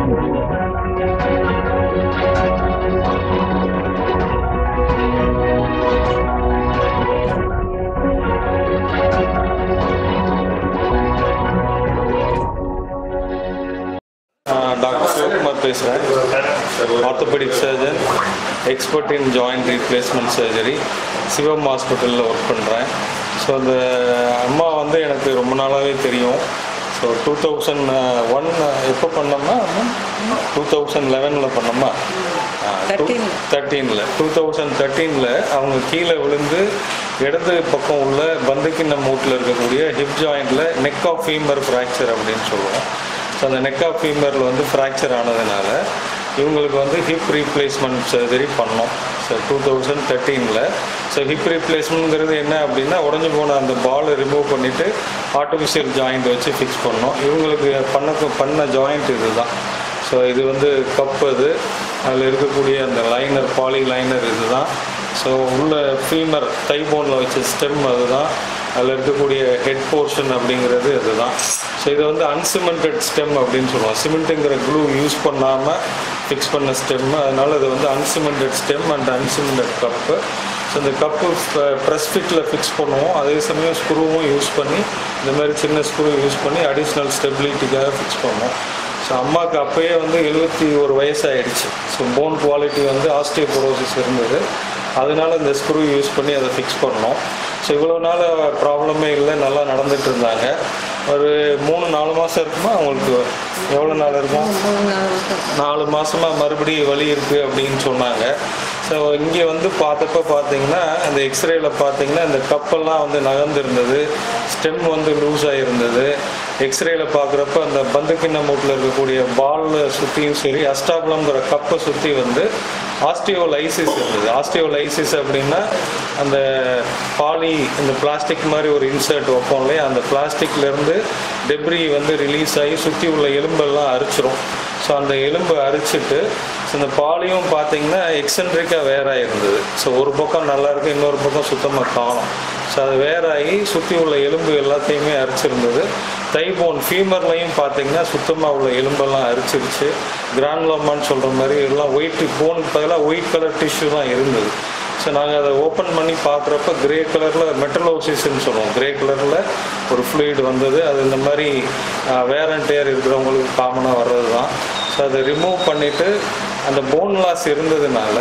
Dr. Sivakumar பேசுகிறேன். Orthopaedic surgeon, expert in joint replacement surgery, Sivam ஹாஸ்பிட்டலில் work பண்ணுறேன். So அந்த அம்மா வந்து எனக்கு ரொம்ப நாளாகவே தெரியும். ஸோ 2001 எப்போ பண்ணோம்னா 2011 பண்ணோமா, 2013 அவங்க கீழே விழுந்து இடது பக்கம் உள்ள பந்துக்கிண்ண மூட்டில் இருக்கக்கூடிய ஹிப் ஜாயிண்டில் நெக் ஆஃப் ஃபீமர் ஃப்ராக்சர் அப்படின்னு சொல்லுவோம். ஸோ அந்த நெக் ஆஃப் ஃபீமரில் வந்து ஃப்ராக்சர் ஆனதுனால இவங்களுக்கு வந்து ஹிப் ரீப்ளேஸ்மெண்ட் சர்ஜரி பண்ணோம். ஸோ 2013. ஸோ ஹிப் ரீப்ளேஸ்மெண்ட்ங்கிறது என்ன அப்படின்னா, உடஞ்சி போன அந்த பாலை ரிமூவ் பண்ணிவிட்டு ஆர்டிஃபிஷியல் ஜாயிண்ட் வச்சு ஃபிக்ஸ் பண்ணோம். இவங்களுக்கு பண்ண ஜாயிண்ட் இது தான். ஸோ இது வந்து கப், அது அதில் இருக்கக்கூடிய அந்த லைனர், பாலி லைனர் இது தான். ஸோ உள்ள ஃபீமர் தை போனில் வச்ச ஸ்டெம் அதுதான். அதில் இருக்கக்கூடிய ஹெட் போர்ஷன் அப்படிங்கிறது அதுதான். ஸோ இதை வந்து அன்சிமெண்டட் ஸ்டெம் அப்படின்னு சொல்லுவோம். சிமெண்ட்டுங்கிற க்ளூ யூஸ் பண்ணாமல் ஃபிக்ஸ் பண்ண ஸ்டெம், அதனால் இது வந்து uncemented stem and uncemented cup. So இந்த கப்பு ப்ரெஸ் ஃபிட்டில் ஃபிக்ஸ் பண்ணுவோம். அதே சமயம் ஸ்க்ரூவும் யூஸ் பண்ணி, இந்த மாதிரி சின்ன ஸ்க்ரூ யூஸ் பண்ணி அடிஷ்னல் ஸ்டெபிலிட்டிக்காக ஃபிக்ஸ் பண்ணுவோம். ஸோ அம்மாவுக்கு அப்போயே வந்து 71 வயசாகிடுச்சு. ஸோ போன் குவாலிட்டி வந்து ஆஸ்டியோபோரோசிஸ் இருந்தது. அதனால இந்த ஸ்க்ரூ யூஸ் பண்ணி அதை ஃபிக்ஸ் பண்ணோம். ஸோ இவ்வளோ நாள் ப்ராப்ளமே இல்லை, நல்லா நடந்துட்டு இருந்தாங்க. ஒரு 3-4 மாதம் இருக்குமா அவங்களுக்கு, எவ்வளோ நாள் இருக்கும், 4 மாதமாக மறுபடியும் வலி இருக்குது அப்படின்னு சொன்னாங்க. ஸோ இங்கே வந்து பார்த்தீங்கன்னா அந்த எக்ஸ்ரேயில் பார்த்தீங்கன்னா இந்த கப்பெல்லாம் வந்து நகர்ந்துருந்தது, ஸ்டெம் வந்து லூஸ் ஆகிருந்தது. எக்ஸ்ரேயில் பார்க்குறப்ப அந்த பந்துக்கிண்ண மூட்டில் இருக்கக்கூடிய பாலில் சுற்றியும் சரி, அஸ்டாபுலம்ங்கிற கப்பை சுற்றி வந்து ஆஸ்டியோலைசிஸ் இருந்தது. ஆஸ்டியோலைசிஸ் அப்படின்னா அந்த பாலி, இந்த பிளாஸ்டிக் மாதிரி ஒரு இன்சர்ட் வைப்போம் இல்லையா, அந்த பிளாஸ்டிக்லேருந்து டெப்ரி வந்து ரிலீஸ் ஆகி சுற்றி உள்ள எலும்பெல்லாம் அரிச்சிரும். ஸோ அந்த எலும்பு அரிச்சிட்டு இந்த பாலியும் பார்த்தீங்கன்னா எக்ஸென்ட்ரிக்காக வேறாக இருந்தது. ஸோ ஒரு பக்கம் நல்லா இருக்குது, இன்னொரு பக்கம் சுத்தமாக காணும். ஸோ அது வேறாகி சுற்றி உள்ள எலும்பு எல்லாத்தையுமே அரிச்சிருந்தது. தைபோன் ஃபீமர்லையும் பார்த்தீங்கன்னா சுத்தமாக உள்ள எலும்பெல்லாம் அரிச்சிருச்சு. கிரானுலோமான்னு சொல்கிற மாதிரி எல்லாம் ஒயிட் போனுக்கு பதிலாக ஒயிட் கலர் டிஷ்யூ தான் இருந்தது. ஸோ நாங்கள் அதை ஓப்பன் பண்ணி பார்க்குறப்ப கிரே கலரில் மெட்டலோசிஸ்ன்னு சொல்லுவோம், கிரே கலரில் ஒரு ஃப்ளூயிட் வந்தது. அது இந்த மாதிரி வேர் அண்ட் டேர் இருக்கிறவங்களுக்கு காமனாக வர்றது தான். ஸோ அதை ரிமூவ் பண்ணிவிட்டு அந்த போன் லாஸ் இருந்ததுனால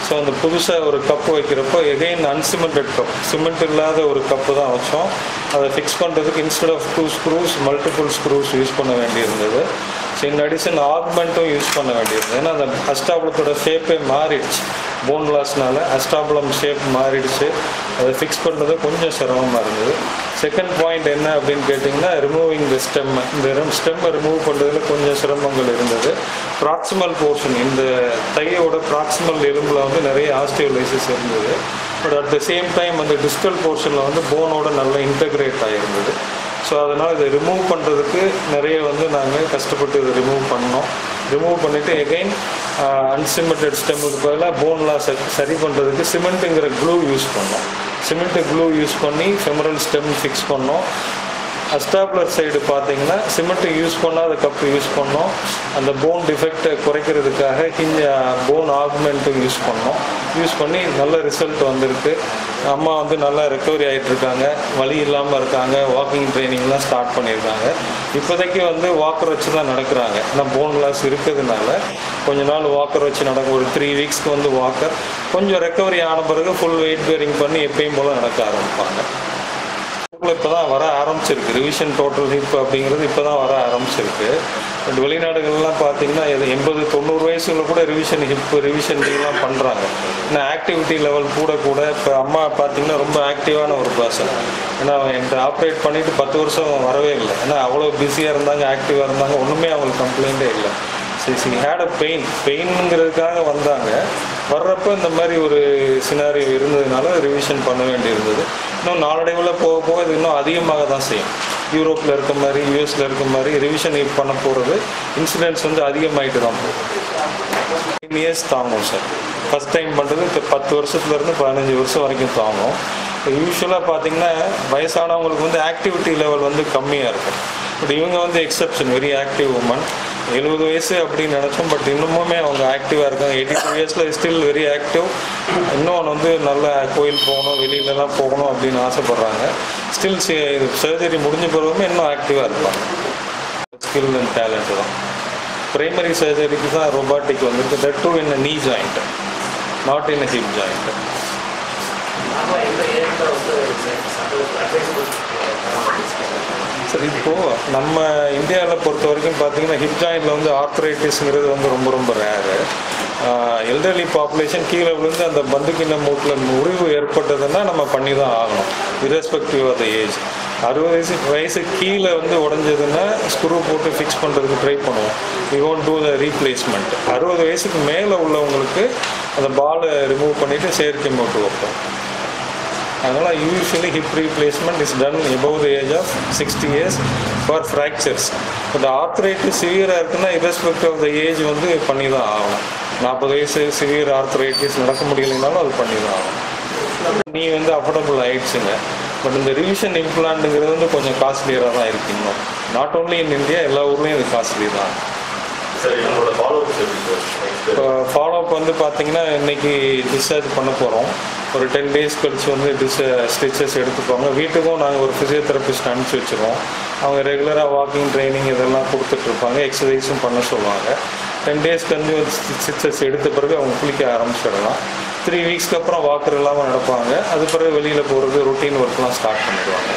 ஸோ அந்த புதுசாக ஒரு கப்பு வைக்கிறப்போ எகெயின் அன்சிமெண்டட் கப், சிமெண்ட் இல்லாத ஒரு கப்பு தான் வச்சோம். அதை ஃபிக்ஸ் பண்ணுறதுக்கு instead of 2 screws multiple screws use பண்ண வேண்டியிருந்தது. ஸோ இன் அடிஷன் ஆக்மெண்ட்டும் யூஸ் பண்ண வேண்டியிருந்தது. ஏன்னா அந்த அஸ்டாபுலத்தோட ஷேப்பே மாறிடுச்சு, போன் லாஸ்னால அஸ்டாபுலம் ஷேப் மாறிடுச்சு. அதை ஃபிக்ஸ் பண்ணுறது கொஞ்சம் சிரமமாக இருந்தது. செகண்ட் பாயிண்ட் என்ன அப்படின்னு கேட்டிங்கன்னா, ரிமூவிங் த ஸ்டெம். இந்த ஸ்டெம்மை ரிமூவ் பண்ணுறதுல கொஞ்சம் சிரமங்கள் இருந்தது. ப்ராக்சிமல் போர்ஷன், இந்த தையோட ப்ராக்சிமல் எலும்பில் வந்து நிறைய ஆஸ்டியோலைசிஸ் இருந்தது. But at the same time அந்த டிஸ்டல் போர்ஷனில் வந்து போனோட நல்லா இன்டகிரேட் ஆகிருந்தது. ஸோ அதனால் இதை ரிமூவ் பண்ணுறதுக்கு நிறைய வந்து நாங்கள் கஷ்டப்பட்டு இதை ரிமூவ் பண்ணோம். ரிமூவ் பண்ணிவிட்டு எகெயின் அன்சிமெண்டட் ஸ்டெம்முக்கு பதிலாக போன் லாஸ் சரி பண்ணுறதுக்கு சிமெண்ட்டுங்கிற க்ளூ யூஸ் பண்ணோம். சிமெண்ட்டு க்ளூ யூஸ் பண்ணி ஃபெமரல் ஸ்டெம் ஃபிக்ஸ் பண்ணோம். அஸ்டாப்லர் சைடு பார்த்தீங்கன்னா சிமெண்ட்டு யூஸ் பண்ணாத கப்பு யூஸ் பண்ணோம். அந்த போன் டிஃபெக்டை குறைக்கிறதுக்காக போன் ஆக்மெண்ட்டும் யூஸ் பண்ணோம். யூஸ் பண்ணி நல்ல ரிசல்ட் வந்திருக்கு. அம்மா வந்து நல்லா ரெக்கவரி ஆகிட்டுருக்காங்க, வலி இல்லாமல் இருக்காங்க. வாக்கிங் ட்ரைனிங்லாம் ஸ்டார்ட் பண்ணியிருக்காங்க. இப்போதைக்கு வந்து வாக்கர் வச்சு தான் நடக்கிறாங்க. ஏன்னா போன் லாஸ் இருக்கிறதுனால கொஞ்ச நாள் வாக்கர் வச்சு நடக்கும். ஒரு 3 வீக்ஸ்க்கு வந்து வாக்கர், கொஞ்சம் ரெக்கவரி ஆன பிறகு ஃபுல் வெயிட் பேரிங் பண்ணி எப்பயும் போல் நடக்க ஆரம்பிப்பாங்க. இப்போ தான் வர ஆரம்பிச்சிருக்கு ரிவிஷன் டோட்டல் ஹிப் அப்படிங்கிறது, இப்போ தான் வர ஆரம்பிச்சிருக்கு. பட் வெளிநாடுகள்லாம் பார்த்தீங்கன்னா 80-90 வயசுல கூட ரிவிஷன் ஹிப், ரிவிஷன் இதெல்லாம் பண்ணுறாங்க. ஏன்னா ஆக்டிவிட்டி லெவல் கூட இப்போ அம்மா பார்த்தீங்கன்னா ரொம்ப ஆக்டிவான ஒரு பர்சன். ஏன்னா என்கிட்ட ஆப்ரேட் பண்ணிவிட்டு 10 வருஷம் வரவே இல்லை. ஏன்னா அவ்வளோ பிஸியாக இருந்தாங்க, ஆக்டிவாக இருந்தாங்க, ஒன்றுமே அவங்களுக்கு கம்ப்ளைண்ட்டே இல்லை. சி ஹேட் அ பெயின்ங்கிறதுக்காக வந்தாங்க. வர்றப்போ இந்த மாதிரி ஒரு சினாரியோ இருந்ததுனால ரிவிஷன் பண்ண வேண்டியிருந்தது. இன்னும் நாளடைவில் போக போக இது இன்னும் அதிகமாக தான் செய்யும். யூரோப்பில் இருக்க மாதிரி, யூஎஸில் இருக்க மாதிரி ரிவிஷன் பண்ண போகிறது இன்சிடென்ட்ஸ் வந்து அதிகமாகிட்டு தான் போகும். 10 இயர்ஸ் தாங்கும் சார். ஃபஸ்ட் டைம் பண்ணுறது இப்போ 10 வருஷத்துலேருந்து 15 வருஷம் வரைக்கும் தாங்கும். இப்போ யூஸ்வலாக பார்த்தீங்கன்னா வயசானவங்களுக்கு வந்து ஆக்டிவிட்டி லெவல் வந்து கம்மியாக இருக்கும். பட் இவங்க வந்து எக்ஸப்ஷன், வெரி ஆக்டிவ் உமன். 70 வயசு அப்படின்னு நினச்சோம். பட் இன்னுமுமே அவங்க ஆக்டிவாக இருக்காங்க. 82 இயர்ஸில் ஸ்டில் வெரி ஆக்டிவ். இன்னும் வந்து நல்ல கோயில் போகணும், வெளியிலலாம் போகணும் அப்படின்னு ஆசைப்பட்றாங்க. ஸ்டில் சர்ஜரி முடிஞ்ச பிறகுமே இன்னும் ஆக்டிவாக இருப்பாங்க. ஸ்கில் அண்ட் டேலண்ட்டு தான். பிரைமரி சர்ஜரிக்கு தான் ரொபாட்டிக் வந்துருக்கு. தட் டூ இன் நீ joint, not in hip joint. சரி, இப்போது நம்ம இந்தியாவில் பொறுத்த வரைக்கும் பார்த்தீங்கன்னா ஹிப் ஜாயிண்டில் வந்து ஆர்த்ரைட்டிஸ்ங்கிறது வந்து ரொம்ப ரொம்ப ரேரு. எல்டர்லி பாப்புலேஷன் கீழே விழுந்து அந்த பந்துக்கிண்ண மூட்டில் முறிவு ஏற்பட்டதுன்னா நம்ம பண்ணி தான் ஆகணும், இரஸ்பெக்டிவ் ஆஃப் த ஏஜ். 60 வயசு கீழே வந்து உடஞ்சதுன்னா ஸ்க்ரூ போட்டு ஃபிக்ஸ் பண்ணுறதுக்கு ட்ரை பண்ணுவோம். We won't do the replacement. 60 வயசுக்கு மேலே உள்ளவங்களுக்கு அந்த பாலை ரிமூவ் பண்ணிவிட்டு செயற்கை மூட்டு வைப்போம். அதனால் usually hip replacement is done above the age of 60 years for fractures. But arthritis சிவியராக இருக்குன்னா இரஸ்பெக்டிவ் ஆஃப் த ஏஜ் வந்து பண்ணி தான் ஆகணும். 40 வயசு சிவியர் ஆர்த்ரைட்டிஸ் நடக்க முடியலைனாலும் அது பண்ணி தான் ஆகணும். நீ வந்து அஃபோர்டபுள் ஆயிடுச்சுங்க. பட் இந்த ரிவிஷன் இம்ப்ளான்ட்டுங்கிறது வந்து கொஞ்சம் காஸ்ட்லியராக தான் இருக்கு. இன்னும் நாட் ஓன்லி இன் இந்தியா, எல்லா ஊர்லேயும் இது காஸ்ட்லி தான். ஃபாலோஅப் வந்து பார்த்தீங்கன்னா இன்றைக்கி டிஸ்சார்ஜ் பண்ண போகிறோம். ஒரு 10 days கழிச்சு வந்து ஸ்டிச்சஸ் எடுத்துப்பாங்க. வீட்டுக்கும் நாங்கள் ஒரு ஃபிசியோதெரபிஸ்ட் அனுப்பிச்சி வச்சுருவோம். அவங்க ரெகுலராக வாக்கிங் ட்ரைனிங் இதெல்லாம் கொடுத்துட்ருப்பாங்க. எக்ஸசைஸும் பண்ண சொல்லுவாங்க. 10 days கழிஞ்சு ஸ்டிச்சஸ் எடுத்த பிறகு அவங்க குளிக்க ஆரம்பிச்சிடலாம். 3 weeksக்கு அப்புறம் வாக்கர் இல்லாமல் நடப்பாங்க. அது பிறகு வெளியில் போகிறது ரொட்டீன் ஒர்க்லாம் ஸ்டார்ட் பண்ணிடுவாங்க.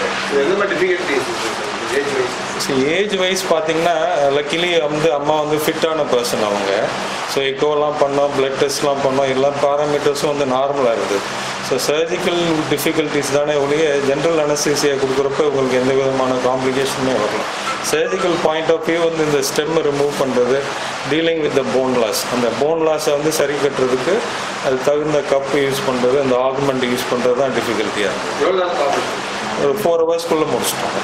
ஏஜ் வைஸ் பார்த்தீங்கன்னா லக்கிலி வந்து அம்மா வந்து ஃபிட்டான பர்சன் அவங்க. ஸோ எக்கோலாம் பண்ணோம், பிளட் டெஸ்ட்லாம் பண்ணோம், எல்லா பாராமீட்டர்ஸும் வந்து நார்மலாக இருக்குது. ஸோ சர்ஜிக்கல் டிஃபிகல்ட்டிஸ் தானே ஒழிய ஜென்ரல் அனஸ்தீசியா கொடுக்குறப்ப உங்களுக்கு எந்த விதமான காம்ப்ளிகேஷனுமே வரலாம். சர்ஜிக்கல் பாயிண்ட் ஆஃப் வியூ வந்து இந்த ஸ்டெம்மை ரிமூவ் பண்ணுறது, dealing with the bone loss, அந்த போன் லாஸை வந்து சரி கட்டுறதுக்கு அது தகுந்த கப்பு யூஸ் பண்ணுறது, அந்த ஆகுமெண்ட் யூஸ் பண்ணுறது தான் டிஃபிகல்ட்டியாக இருக்குது. ஒரு 4 hours முடிச்சிட்டோங்க.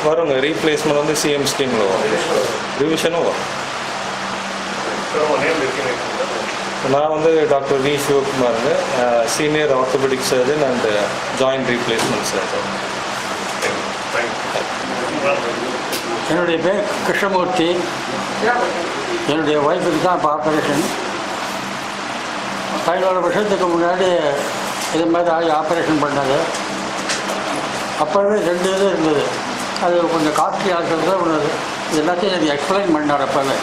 வருங்க, ரீப்ளேஸ்மெண்ட் வந்து சிஎம் ஸ்கீமில் வரும், ரிவிஷனும் வரும். நான் வந்து டாக்டர் வி சிவகுமாருங்க, senior orthopaedic surgeon and joint replacement surgeon. என்னுடைய பேர் கிருஷ்ணமூர்த்தி. என்னுடைய ஒய்ஃபுக்கு தான் இப்போ ஆப்ரேஷன். 17 வருஷத்துக்கு முன்னாடி இது மாதிரி ஆகி ஆப்ரேஷன் பண்ணது. அப்போவே 2 இது இருந்தது. அது கொஞ்சம் காஸ்ட்லி ஆகிறது ஒன்று. இது எல்லாத்தையும் எனக்கு எக்ஸ்பிளைன் பண்ணார். அப்போவே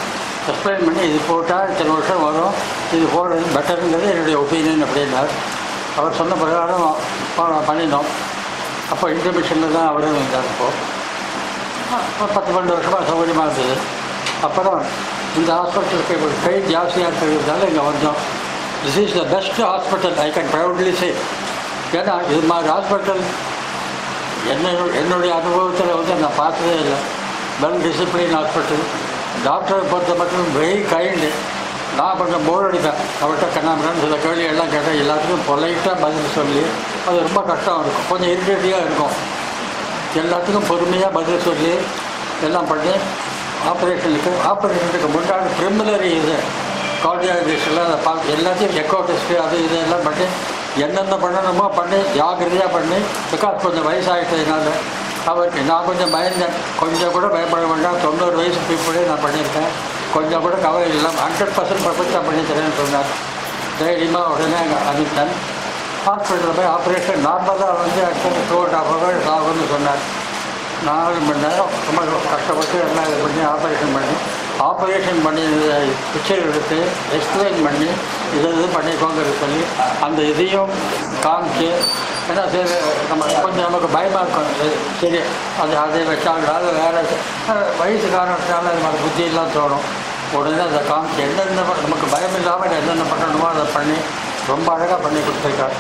எக்ஸ்பிளைன் பண்ணி இது போட்டால் இத்தனை வருஷம் வரும், இது போடுறது பெட்டருங்கிறது என்னுடைய ஒப்பீனியன் அப்படின்னார். அவர் சொன்ன பிரகாரம் பண்ணினோம். அப்போ இன்டர்மிஷனில் தான் அவரே வந்தார். இப்போது 10-12 வருஷமாக சௌகரியமாக இருந்தது. அப்புறம் இந்த ஹாஸ்பிட்டலுக்கு கை ஜாஸ்தியாக இருக்கிறதால இங்கே வந்தோம். This is the best hospital, I can proudly say. ஏன்னா இது மாதிரி ஹாஸ்பிட்டல் என்னுடைய அனுபவத்தில் வந்து நான் பார்த்ததே இல்லை. Well discipline hospital. டாக்டரை பொறுத்த மட்டும் வெரி கைண்டு. நான் கொஞ்சம் போர் அடிப்பேன் அவர்கிட்ட. கண்ணாமரான்னு சில கேள்வியெல்லாம் கேட்டால் எல்லாத்துக்கும் பொலைட்டாக பதில் சொல்லி அது ரொம்ப கஷ்டம் இருக்கும், கொஞ்சம் இரிட்டேட்டிவாக இருக்கும். எல்லாத்துக்கும் பொறுமையாக பதில் சொல்லி எல்லாம் பண்ணி ஆப்ரேஷனுக்கு முன்னாடி ப்ரிமினரி இது கார்டியாலஜிஸ்ட்லாம் அதை பார்த்து எல்லாத்தையும் எக்கோ டெஸ்ட்டு அது இது எல்லாம் பண்ணி என்னென்ன பண்ணணுமோ பண்ணி ஜாகிரதையாக பண்ணி, பிகாஸ் கொஞ்சம் வயசாகிட்டதுனால அவருக்கு நான் கொஞ்சம் பயந்தேன். கொஞ்சம் கூட பயப்பட வேண்டாம், 90 வயசு பீப்புளே நான் பண்ணியிருக்கேன், கொஞ்சம் கூட கவலை இல்லாமல் 100% பர்ஃபெக்டாக பண்ணித்தரேன்னு சொன்னார். தைரியமாக உடனே அங்கே அனுப்பிட்டேன். ஹாஸ்பிட்டலில் போய் ஆப்ரேஷன் நார்மலாக வந்து அடுத்த 2.5 hours ஆகும்னு சொன்னார். 4 மணி நேரம் ரொம்ப கஷ்டப்பட்டு எல்லாம் இது பண்ணி ஆப்ரேஷன் பண்ணி பிக்சர் எடுத்து எக்ஸ்பிளைன் பண்ணி இது பண்ணிக்கோங்கிறது சொல்லி அந்த இதையும் காமிச்சு. ஏன்னா சரி கொஞ்சம் நமக்கு பயமாக இருக்கும். சரி அதை வச்சாங்களா அது வேறு வயசு காரணத்தினால நமக்கு புத்தியெல்லாம் தோணும். உடனே அதை காமிச்சு என்னென்ன நமக்கு பயம் இல்லாமல் என்னென்ன பண்ணணுமோ அதை பண்ணி ரொம்ப அழகாக பண்ணி கொடுத்துருக்காரு.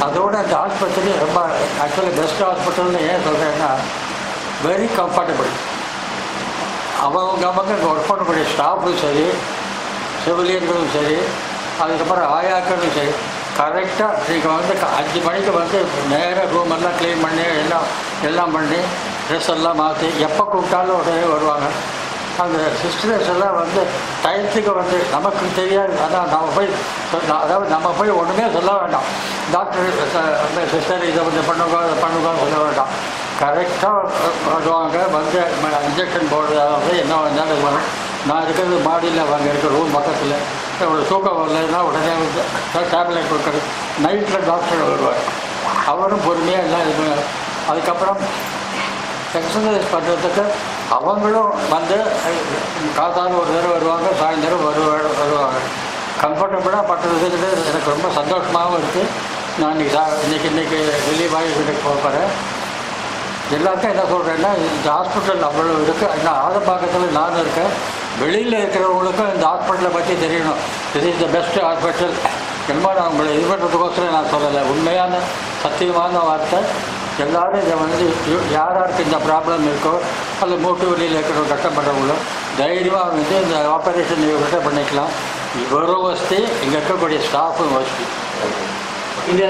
அதோடு அந்த ஆஸ்பத்திரி ரொம்ப ஆக்சுவலி பெஸ்ட் ஹாஸ்பிட்டல்னு ஏன் சொல்கிறேன்னா வெரி கம்ஃபர்டபுள். அவங்க இங்கே ஒர்க் பண்ணக்கூடிய ஸ்டாஃபும் சரி, செவிலியர்களும் சரி, அதுக்கப்புறம் ஆயாக்களும் சரி, கரெக்டாக நீங்கள் வந்து 5 மணிக்கு வந்து நேராக ரூமெல்லாம் க்ளீன் பண்ணி எல்லாம் பண்ணி ட்ரெஸ் எல்லாம் மாற்றி எப்போ கூப்பிட்டாலும் உடனே வருவாங்க. அந்த சிஸ்டர்ஸ் எல்லாம் வந்து டயத்துக்கு வந்து நமக்கு தெரியாது. அதான் நம்ம போய் ஒன்றுமே சொல்ல வேண்டாம். டாக்டர் சிஸ்டர் இதை கொஞ்சம் பண்ணுங்க அதை பண்ணுங்கன்னு சொல்ல வேண்டாம். கரெக்டாக வருவாங்க வந்து இன்ஜெக்ஷன் போடுறதாவது என்ன வந்தாலும் வரும். நான் இருக்கிறது மாடியில் அவங்க இருக்கிற ரூம் பக்கத்தில் ஒரு தூக்கம் வரலைன்னா உடனே டேப்லெட் கொடுக்குறது. நைட்டில் டாக்டர் வருவார், அவரும் பொறுமையாக எல்லாம் இது பண்ணுவார். அதுக்கப்புறம் எக்ஸசைஸ் பண்ணுறதுக்கு அவங்களும் வந்து காத்தாலும் ஒரு தடவை வருவாங்க, சாயந்தரம் வருவாங்க. கம்ஃபர்டபுளாக பண்ணுறதுக்கு எனக்கு ரொம்ப சந்தோஷமாகவும் இருக்குது. நான் இன்றைக்கி ரிலீவ் ஆகி வீட்டுக்கு போகிறேன். எல்லாருக்கும் என்ன சொல்கிறேன்னா, இந்த ஹாஸ்பிட்டல் அவ்வளோ இருக்குது. இன்னும் ஆதம்பாக்கத்தில் நான் இருக்கேன். வெளியில் இருக்கிறவங்களுக்கும் இந்த ஹாஸ்பிட்டலை பற்றி தெரியணும். இது இஸ் த பெஸ்ட் ஹாஸ்பிட்டல். என்னமோ நான் உங்களை இது பண்ணுறதுக்கோசரம் நான் சொல்லலை, உண்மையான சத்தியமான வார்த்தை. எல்லோரும் இதை வந்து யாருக்கு இந்த ப்ராப்ளம் இருக்கோ அல்ல மூட்டு வழியில் இருக்கிறவங்க கஷ்டப்படுறவங்களோ தைரியமாக வந்து இந்த ஆப்ரேஷன் இவர்கிட்ட பண்ணிக்கலாம். இவரும் வசதி, இங்கே இருக்கக்கூடிய ஸ்டாஃபும் வசதி. இந்த